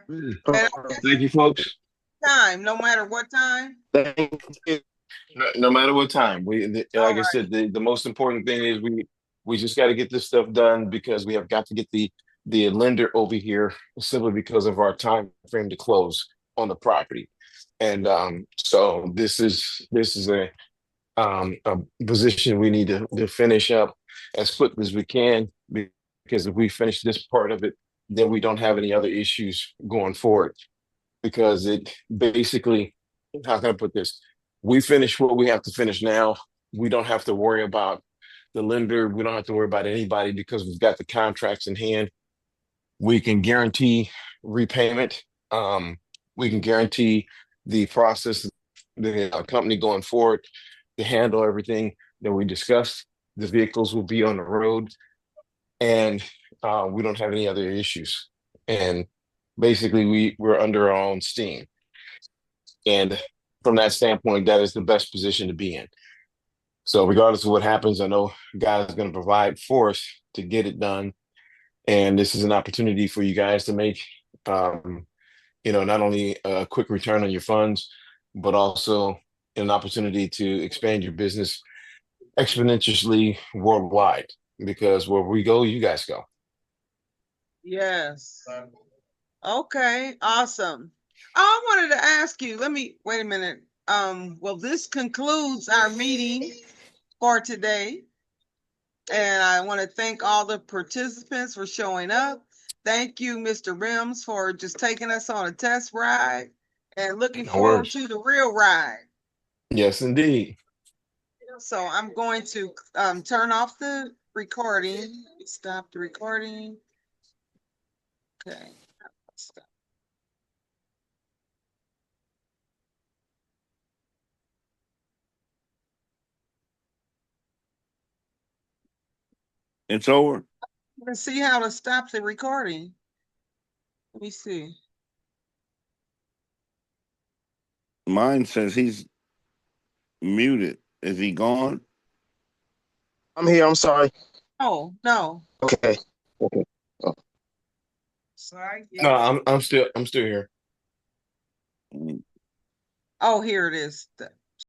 Mm. And it. Thank you, folks. time, no matter what time. Thank you. No matter what time, All like I right. said, the most important thing is we just got to get this stuff done because we have got to get the lender over here simply because of our time frame to close on the property, and so this is a position we need to finish up as quickly as we can, because if we finish this part of it, then we don't have any other issues going forward, because it basically, how can I put this? We finish what we have to finish now. We don't have to worry about the lender. We don't have to worry about anybody because we've got the contracts in hand. We can guarantee repayment. We can guarantee the process, the company going forward to handle everything that we discussed. The vehicles will be on the road, and we don't have any other issues. And basically, we're under our own steam. And from that standpoint, that is the best position to be in. So regardless of what happens, I know God is going to provide for us to get it done. And this is an opportunity for you guys to make, um, not only a quick return on your funds, but also an opportunity to expand your business exponentially worldwide. Because where we go, you guys go. Yes. Okay, awesome. I wanted to ask you, let me wait a minute. Well, this concludes our meeting for today. And I want to thank all the participants for showing up. Thank you, Mr. Rims, for just taking us on a test ride and looking No forward worries. to the real ride. Yes, indeed. So I'm going to turn off the recording. Stop the recording. Okay. Stop. It's over. Let's see how to stop the recording. Let me see. Mine says he's muted. Is he gone? I'm here. I'm sorry. Oh, no. Okay. Okay. Oh. Sorry. No, Yes. I'm still here. Mm. Oh, here it is.